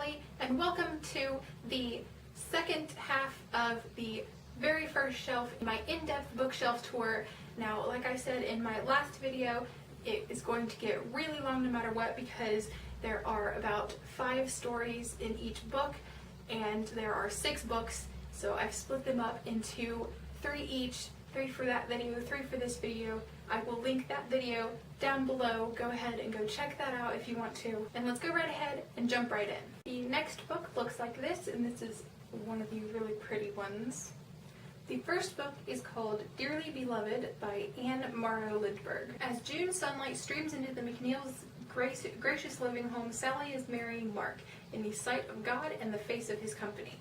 Sally, and welcome to the second half of the very first shelf in my in-depth bookshelf tour. Now, like I said in my last video, it is going to get really long no matter what because there are about 5 stories in each book and there are 6 books, so I've split them up into 3 each, 3 for that video, 3 for this video. I will link that video down below. Go ahead and go check that out if you want to. And let's go right ahead and jump right in. The next book looks like this, and this is one of the really pretty ones. The first book is called Dearly Beloved by Anne Morrow Lindbergh. As June sunlight streams into the McNeil's gracious living home, Sally is marrying Mark in the sight of God and the face of his company.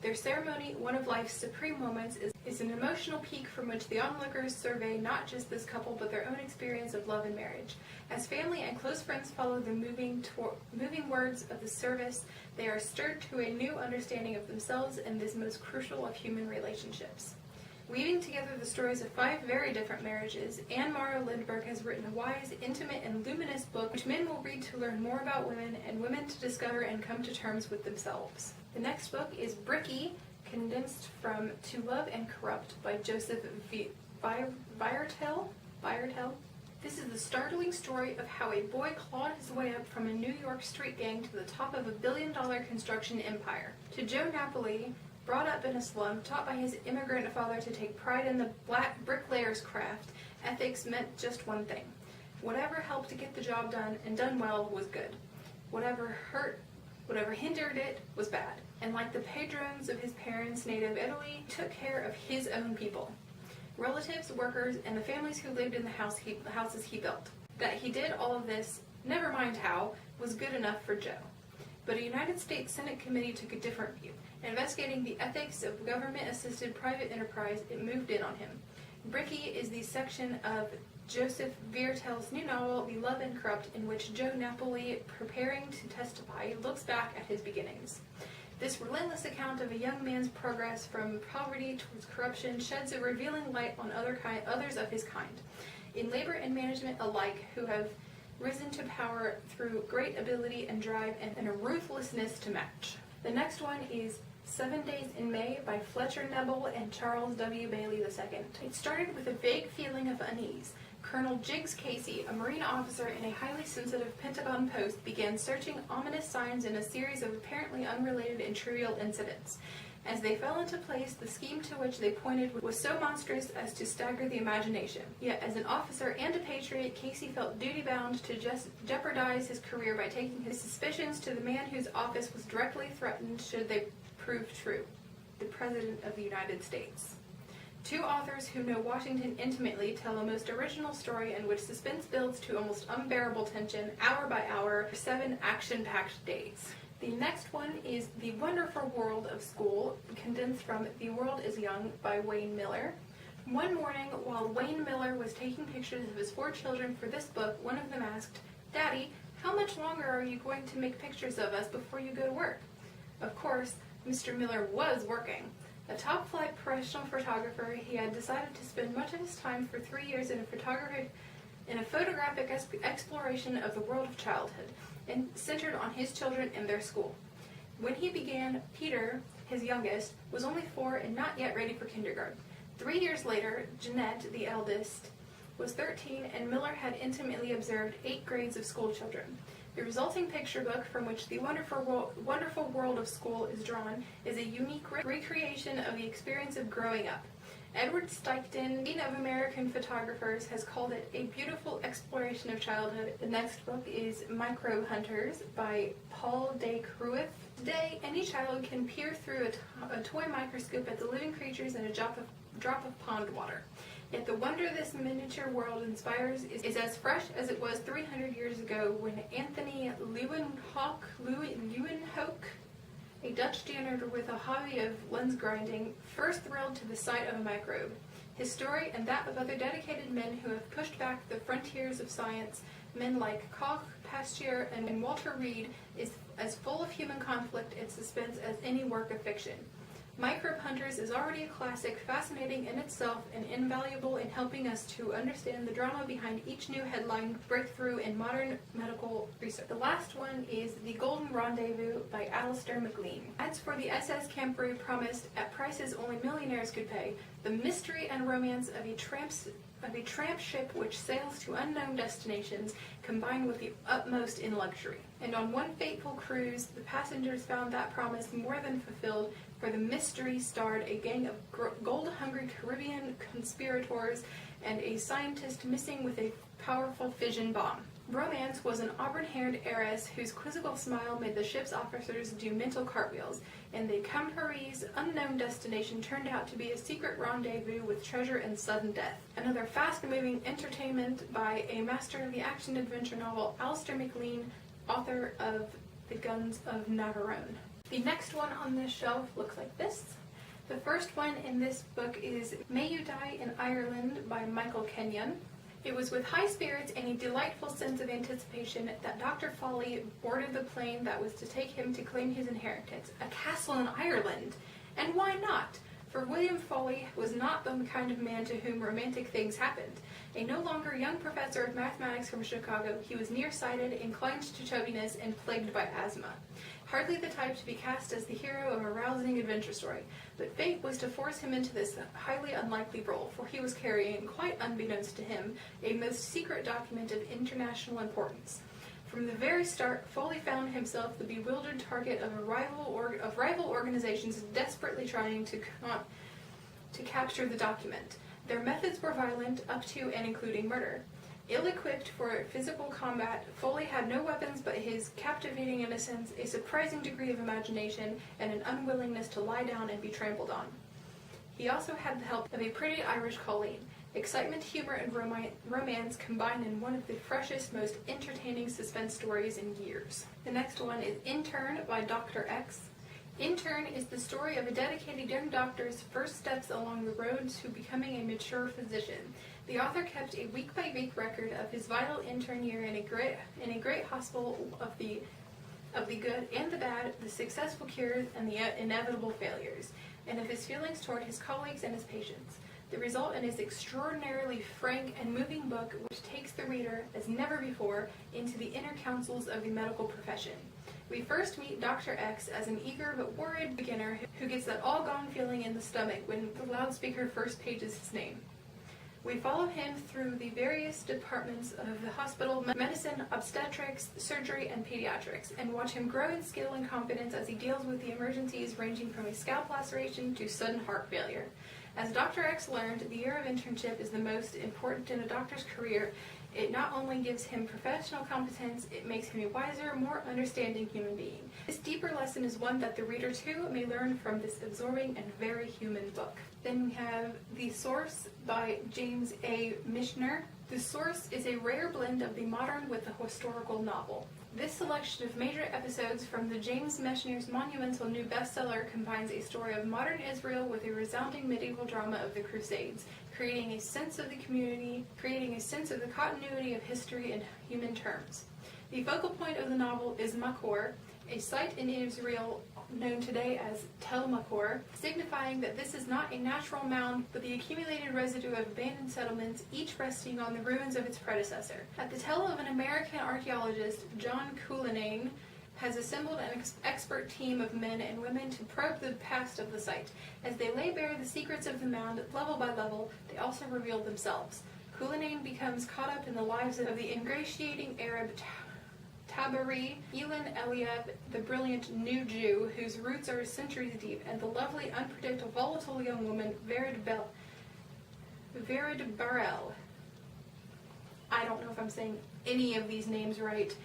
Their ceremony, one of life's supreme moments, is an emotional peak from which the onlookers survey not just this couple but their own experience of love and marriage. As family and close friends follow the moving words of the service, they are stirred to a new understanding of themselves and this most crucial of human relationships. Weaving together the stories of 5 very different marriages, Anne Morrow Lindbergh has written a wise, intimate, and luminous book which men will read to learn more about women and women to discover and come to terms with themselves. The next book is Bricky, condensed from To Love and Corrupt by Joseph Viertel. This is the startling story of how a boy clawed his way up from a New York street gang to the top of a billion-dollar construction empire. To Joe Napoli, brought up in a slum, taught by his immigrant father to take pride in the black bricklayer's craft, ethics meant just one thing. Whatever helped to get the job done and done well was good. Whatever hindered it was bad. And like the padrones of his parents' native Italy, he took care of his own people. Relatives, workers, and the families who lived in the houses he built. That he did all of this, never mind how, was good enough for Joe. But a United States Senate committee took a different view. Investigating the ethics of government-assisted private enterprise, it moved in on him. Bricky is the section of Joseph Viertel's new novel, The Love and Corrupt, in which Joe Napoli, preparing to testify, looks back at his beginnings. This relentless account of a young man's progress from poverty towards corruption sheds a revealing light on others of his kind, in labor and management alike, who have risen to power through great ability and drive and a ruthlessness to match. The next one is 7 Days in May by Fletcher Nebel and Charles W. Bailey II. It started with a vague feeling of unease. Colonel Jiggs Casey, a Marine officer in a highly sensitive Pentagon post, began searching ominous signs in a series of apparently unrelated and trivial incidents. As they fell into place, the scheme to which they pointed was so monstrous as to stagger the imagination. Yet, as an officer and a patriot, Casey felt duty-bound to jeopardize his career by taking his suspicions to the man whose office was directly threatened should they prove true, the President of the United States. 2 authors who know Washington intimately tell a most original story in which suspense builds to almost unbearable tension, hour by hour, for 7 action-packed days. The next one is The Wonderful World of School, condensed from The World is Young by Wayne Miller. One morning, while Wayne Miller was taking pictures of his 4 children for this book, one of them asked, "Daddy, how much longer are you going to make pictures of us before you go to work?" Of course, Mr. Miller was working. A top-flight professional photographer, he had decided to spend much of his time for 3 years in a photographic exploration of the world of childhood, and centered on his children and their school. When he began, Peter, his youngest, was only 4 and not yet ready for kindergarten. 3 years later, Jeanette, the eldest, was 13, and Miller had intimately observed 8 grades of school children. The resulting picture book, from which The Wonderful World of School is drawn, is a unique recreation of the experience of growing up. Edward Steichten, Dean of American Photographers, has called it a beautiful exploration of childhood. The next book is Micro Hunters by Paul de Kruif. Today, any child can peer through a toy microscope at the living creatures in a drop of pond water. Yet the wonder this miniature world inspires is as fresh as it was 300 years ago when Anthony Leeuwenhoek, a Dutch janitor with a hobby of lens grinding, first thrilled to the sight of a microbe. His story and that of other dedicated men who have pushed back the frontiers of science, men like Koch, Pasteur, and Walter Reed, is as full of human conflict and suspense as any work of fiction. Microbe Hunters is already a classic, fascinating in itself and invaluable in helping us to understand the drama behind each new headline breakthrough in modern medical research. The last one is The Golden Rendezvous by Alistair MacLean. Ads for the SS Campery promised, at prices only millionaires could pay, the mystery and romance of a tramp ship which sails to unknown destinations, combined with the utmost in luxury. And on one fateful cruise, the passengers found that promise more than fulfilled, for the mystery starred a gang of gold-hungry Caribbean conspirators and a scientist missing with a powerful fission bomb. Romance was an auburn-haired heiress whose quizzical smile made the ship's officers do mental cartwheels, and the Campery's unknown destination turned out to be a secret rendezvous with treasure and sudden death. Another fast-moving entertainment by a master of the action-adventure novel, Alistair MacLean, author of The Guns of Navarone. The next one on this shelf looks like this. The first one in this book is May You Die in Ireland by Michael Kenyon. It was with high spirits and a delightful sense of anticipation that Dr. Foley boarded the plane that was to take him to claim his inheritance, a castle in Ireland. And why not? For William Foley was not the kind of man to whom romantic things happened. A no longer young professor of mathematics from Chicago, he was nearsighted, inclined to chubbiness, and plagued by asthma. Hardly the type to be cast as the hero of a rousing adventure story, but fate was to force him into this highly unlikely role, for he was carrying, quite unbeknownst to him, a most secret document of international importance. From the very start, Foley found himself the bewildered target of rival organizations desperately trying to capture the document. Their methods were violent, up to and including murder. Ill-equipped for physical combat, Foley had no weapons but his captivating innocence, a surprising degree of imagination, and an unwillingness to lie down and be trampled on. He also had the help of a pretty Irish colleen. Excitement, humor, and romance combined in one of the freshest, most entertaining suspense stories in years. The next one is Intern by Dr. X. Intern is the story of a dedicated young doctor's first steps along the road to becoming a mature physician. The author kept a week-by-week record of his vital intern year in a great hospital of the good and the bad, the successful cures and the inevitable failures, and of his feelings toward his colleagues and his patients. The result in his extraordinarily frank and moving book, which takes the reader, as never before, into the inner councils of the medical profession. We first meet Dr. X as an eager but worried beginner who gets that all-gone feeling in the stomach when the loudspeaker first pages his name. We follow him through the various departments of the hospital, medicine, obstetrics, surgery, and pediatrics, and watch him grow in skill and confidence as he deals with the emergencies ranging from a scalp laceration to sudden heart failure. As Dr. X learned, the year of internship is the most important in a doctor's career. It not only gives him professional competence, it makes him a wiser, more understanding human being. This deeper lesson is one that the reader too may learn from this absorbing and very human book. Then we have The Source by James A. Michener. The Source is a rare blend of the modern with the historical novel. This selection of major episodes from the James Michener's monumental new bestseller combines a story of modern Israel with a resounding medieval drama of the Crusades, creating a sense of the community, creating a sense of the continuity of history in human terms. The focal point of the novel is Makor, a site in Israel known today as Tel Makor, signifying that this is not a natural mound, but the accumulated residue of abandoned settlements, each resting on the ruins of its predecessor. At the tell of an American archaeologist, John Cullinane has assembled an expert team of men and women to probe the past of the site. As they lay bare the secrets of the mound, level by level, they also reveal themselves. Cullinane becomes caught up in the lives of the ingratiating Arab Tabari, Elon Eliab, the brilliant new Jew, whose roots are centuries deep, and the lovely, unpredictable, volatile young woman, Vered Barel. I don't know if I'm saying any of these names right.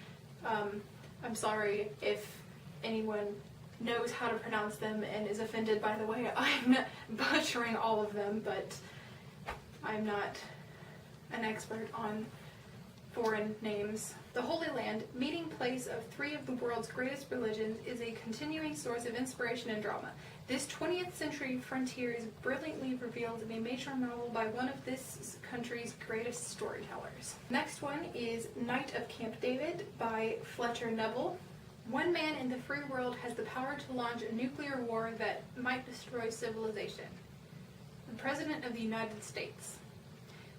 I'm sorry if anyone knows how to pronounce them and is offended by the way I'm butchering all of them, but I'm not an expert on foreign names. The Holy Land, meeting place of three of the world's greatest religions, is a continuing source of inspiration and drama. This 20th century frontier is brilliantly revealed in a major novel by one of this country's greatest storytellers. Next one is Night of Camp David by Fletcher Neville. One man in the free world has the power to launch a nuclear war that might destroy civilization. The President of the United States.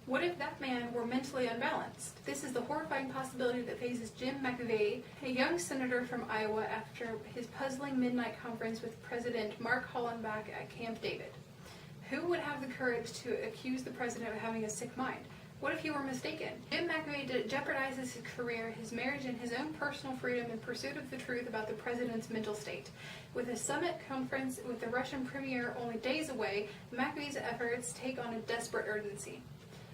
What if that man were mentally unbalanced? This is the horrifying possibility that faces Jim McVeigh, a young senator from Iowa, after his puzzling midnight conference with President Mark Hollenbach at Camp David. Who would have the courage to accuse the president of having a sick mind? What if he were mistaken? Jim McVeigh jeopardizes his career, his marriage, and his own personal freedom in pursuit of the truth about the president's mental state. With a summit conference with the Russian premier only days away, McVeigh's efforts take on a desperate urgency.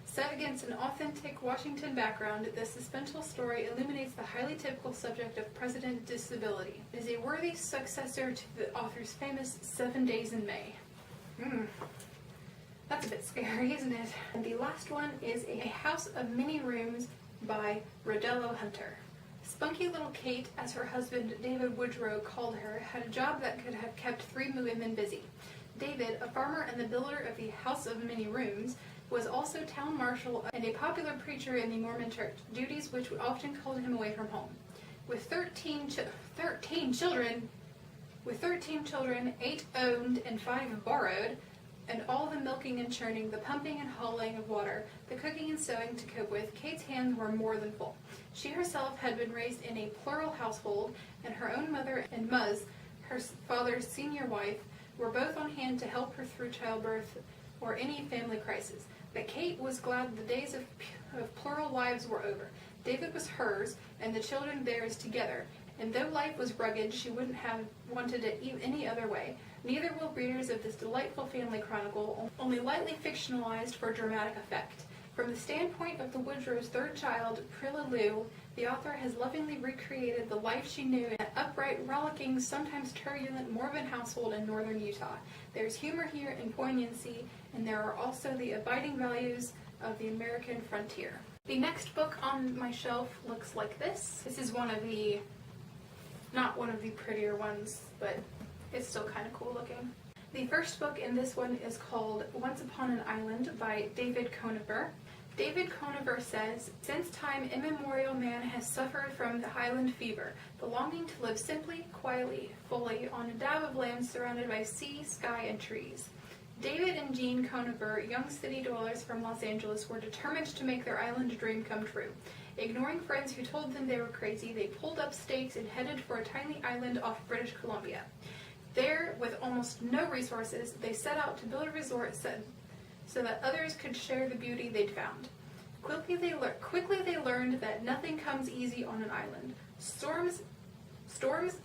Set against an authentic Washington background, this suspenseful story illuminates the highly typical subject of president disability. It is a worthy successor to the author's famous 7 Days in May. That's a bit scary, isn't it? And the last one is A House of Many Rooms by Rodello Hunter. Spunky little Kate, as her husband David Woodrow called her, had a job that could have kept 3 women busy. David, a farmer and the builder of the House of Many Rooms, was also town marshal and a popular preacher in the Mormon church, duties which often called him away from home. With 13 children, 8 owned and 5 borrowed, and all the milking and churning, the pumping and hauling of water, the cooking and sewing to cope with, Kate's hands were more than full. She herself had been raised in a plural household, and her own mother and Muzz, her father's senior wife, were both on hand to help her through childbirth or any family crisis. But Kate was glad the days of plural lives were over. David was hers, and the children theirs together, and though life was rugged, she wouldn't have wanted it any other way. Neither will readers of this delightful family chronicle, only lightly fictionalized for dramatic effect. From the standpoint of the Woodrow's third child, Prilla Lou, the author has lovingly recreated the life she knew in an upright, rollicking, sometimes turbulent Mormon household in northern Utah. There's humor here and poignancy, and there are also the abiding values of the American frontier. The next book on my shelf looks like this. This is not one of the prettier ones, but it's still kind of cool looking. The first book in this one is called Once Upon an Island by David Conover. David Conover says, since time immemorial man has suffered from the highland fever, the longing to live simply, quietly, fully, on a dab of land surrounded by sea, sky, and trees. David and Jean Conover, young city dwellers from Los Angeles, were determined to make their island dream come true. Ignoring friends who told them they were crazy, they pulled up stakes and headed for a tiny island off British Columbia. There, with almost no resources, they set out to build a resort so that others could share the beauty they'd found. Quickly they learned that nothing comes easy on an island. Storms,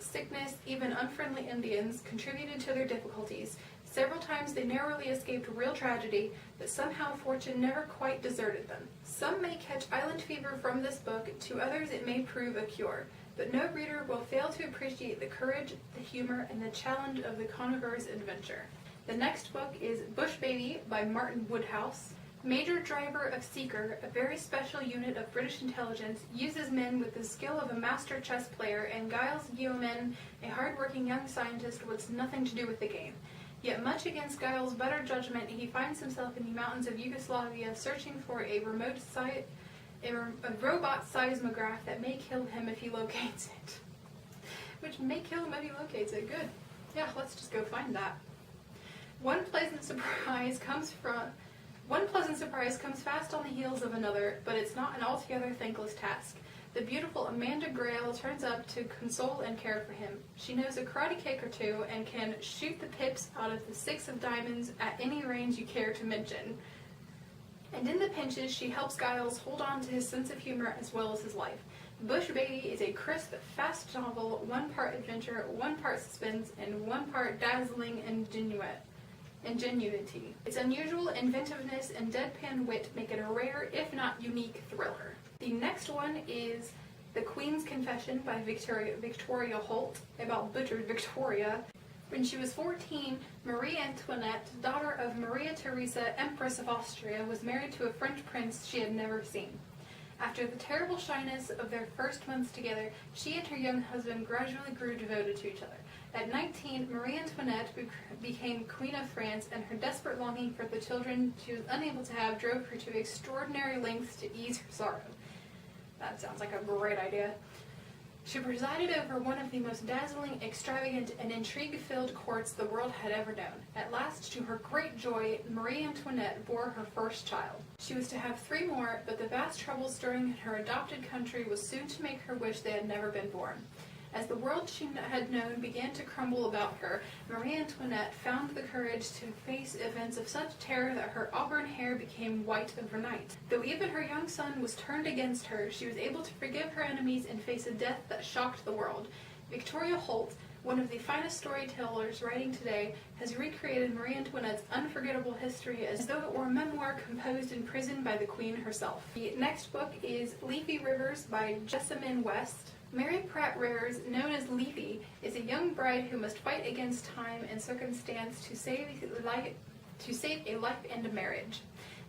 sickness, even unfriendly Indians contributed to their difficulties. Several times they narrowly escaped real tragedy, but somehow fortune never quite deserted them. Some may catch island fever from this book, to others it may prove a cure. But no reader will fail to appreciate the courage, the humor, and the challenge of the Conover's adventure. The next book is Bush Baby by Martin Woodhouse. Major Driver of Seeker, a very special unit of British intelligence, uses men with the skill of a master chess player, and Giles Yeoman, a hard-working young scientist, wants nothing to do with the game. Yet much against Giles' better judgment, he finds himself in the mountains of Yugoslavia searching for a robot seismograph that may kill him if he locates it. Which may kill him if he locates it. Good. Yeah, let's just go find that. One pleasant surprise comes fast on the heels of another, but it's not an altogether thankless task. The beautiful Amanda Grayle turns up to console and care for him. She knows a karate kick or two and can shoot the pips out of the 6 of diamonds at any range you care to mention. And in the pinches, she helps Giles hold on to his sense of humor as well as his life. Bush Baby is a crisp, fast novel, 1 part adventure, 1 part suspense, and 1 part dazzling ingenuity. Its unusual inventiveness and deadpan wit make it a rare, if not unique, thriller. The next one is The Queen's Confession by Victoria Holt, about butchered Victoria. When she was 14, Marie Antoinette, daughter of Maria Theresa, Empress of Austria, was married to a French prince she had never seen. After the terrible shyness of their first months together, she and her young husband gradually grew devoted to each other. At 19, Marie Antoinette became Queen of France, and her desperate longing for the children she was unable to have drove her to extraordinary lengths to ease her sorrow. That sounds like a great idea. She presided over one of the most dazzling, extravagant, and intrigue-filled courts the world had ever known. At last, to her great joy, Marie Antoinette bore her first child. She was to have 3 more, but the vast trouble stirring in her adopted country was soon to make her wish they had never been born. As the world she had known began to crumble about her, Marie Antoinette found the courage to face events of such terror that her auburn hair became white overnight. Though even her young son was turned against her, she was able to forgive her enemies and face a death that shocked the world. Victoria Holt, one of the finest storytellers writing today, has recreated Marie Antoinette's unforgettable history as though it were a memoir composed in prison by the Queen herself. The next book is Leafy Rivers by Jessamyn West. Mary Pratt Rivers, known as Leafy, is a young bride who must fight against time and circumstance to save a life and a marriage.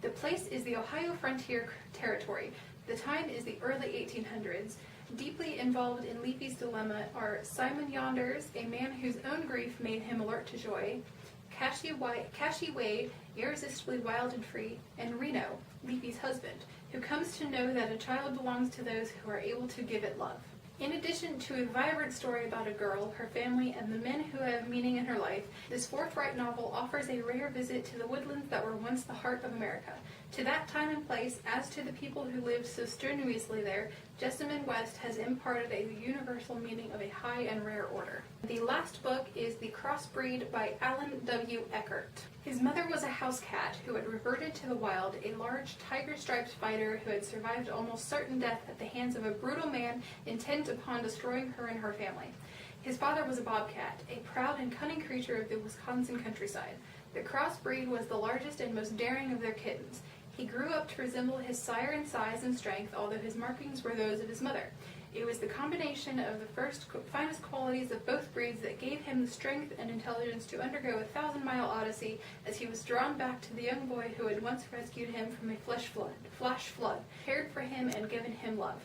The place is the Ohio Frontier Territory. The time is the early 1800s. Deeply involved in Leafy's dilemma are Simon Yonders, a man whose own grief made him alert to joy, Cassie Wade, irresistibly wild and free, and Reno, Leafy's husband, who comes to know that a child belongs to those who are able to give it love. In addition to a vibrant story about a girl, her family, and the men who have meaning in her life, this forthright novel offers a rare visit to the woodlands that were once the heart of America. To that time and place, as to the people who lived so strenuously there, Jessamyn West has imparted a universal meaning of a high and rare order. The last book is The Crossbreed by Alan W. Eckert. His mother was a house cat who had reverted to the wild, a large tiger-striped fighter who had survived almost certain death at the hands of a brutal man intent upon destroying her and her family. His father was a bobcat, a proud and cunning creature of the Wisconsin countryside. The crossbreed was the largest and most daring of their kittens. He grew up to resemble his sire in size and strength, although his markings were those of his mother. It was the combination of the finest qualities of both breeds that gave him the strength and intelligence to undergo a 1,000-mile odyssey as he was drawn back to the young boy who had once rescued him from a flash flood, cared for him, and given him love.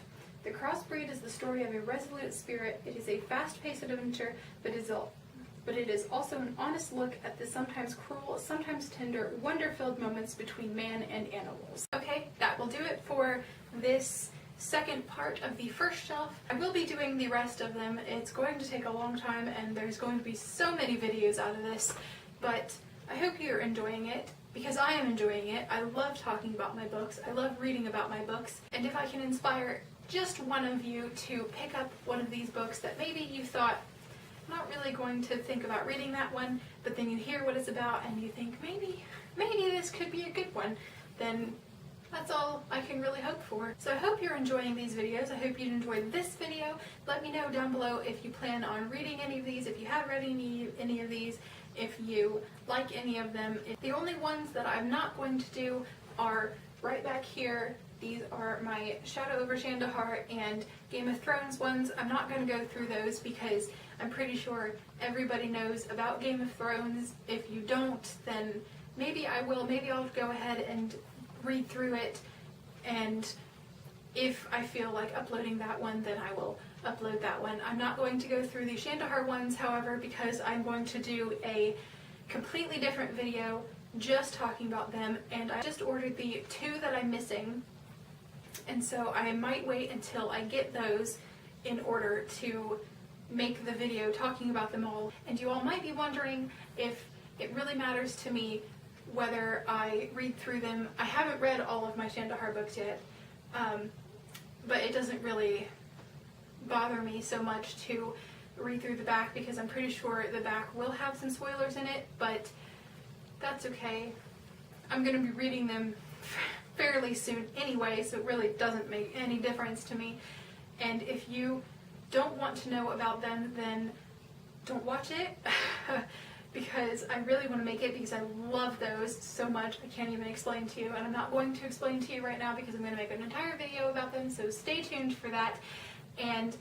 The Crossbreed is the story of a resolute spirit. It is a fast-paced adventure, but it is also an honest look at the sometimes cruel, sometimes tender, wonder-filled moments between man and animals. Okay, that will do it for this second part of the first shelf. I will be doing the rest of them. It's going to take a long time and there's going to be so many videos out of this, but I hope you're enjoying it because I am enjoying it. I love talking about my books. I love reading about my books, and if I can inspire just one of you to pick up one of these books that maybe you thought, I'm not really going to think about reading that one, but then you hear what it's about and you think maybe this could be a good one, then that's all I can really hope for. So I hope you're enjoying these videos. I hope you enjoyed this video. Let me know down below if you plan on reading any of these, if you have read any of these, if you like any of them. The only ones that I'm not going to do are right back here. These are my Shadow over Shandahar and Game of Thrones ones. I'm not going to go through those because I'm pretty sure everybody knows about Game of Thrones. If you don't, then maybe I will. Maybe I'll go ahead and read through it, and if I feel like uploading that one, then I will upload that one. I'm not going to go through the Shandahar ones, however, because I'm going to do a completely different video just talking about them, and I just ordered the 2 that I'm missing, and so I might wait until I get those in order to make the video talking about them all. And you all might be wondering if it really matters to me whether I read through them. I haven't read all of my Shandahar books yet, but it doesn't really bother me so much to read through the back because I'm pretty sure the back will have some spoilers in it, but that's okay. I'm going to be reading them fairly soon anyway, so it really doesn't make any difference to me. And if you don't want to know about them, then don't watch it. Because I really want to make it because I love those so much I can't even explain to you, and I'm not going to explain to you right now because I'm going to make an entire video about them, so stay tuned for that. And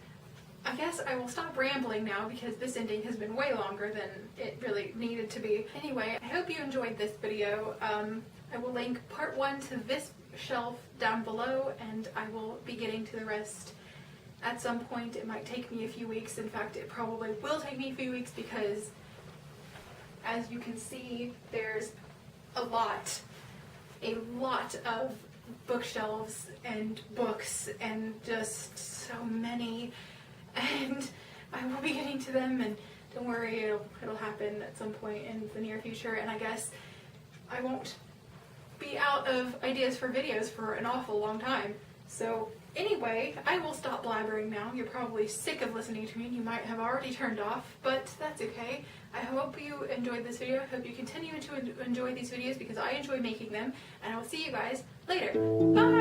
I guess I will stop rambling now because this ending has been way longer than it really needed to be. Anyway, I hope you enjoyed this video. I will link part 1 to this shelf down below, and I will be getting to the rest at some point. It might take me a few weeks. In fact, it probably will take me a few weeks because, as you can see, there's a lot of bookshelves and books and just so many and I will be getting to them, and don't worry, it'll happen at some point in the near future, and I guess I won't be out of ideas for videos for an awful long time. So anyway, I will stop blabbering now. You're probably sick of listening to me and you might have already turned off, but that's okay. I hope you enjoyed this video. I hope you continue to enjoy these videos because I enjoy making them, and I will see you guys later. Bye!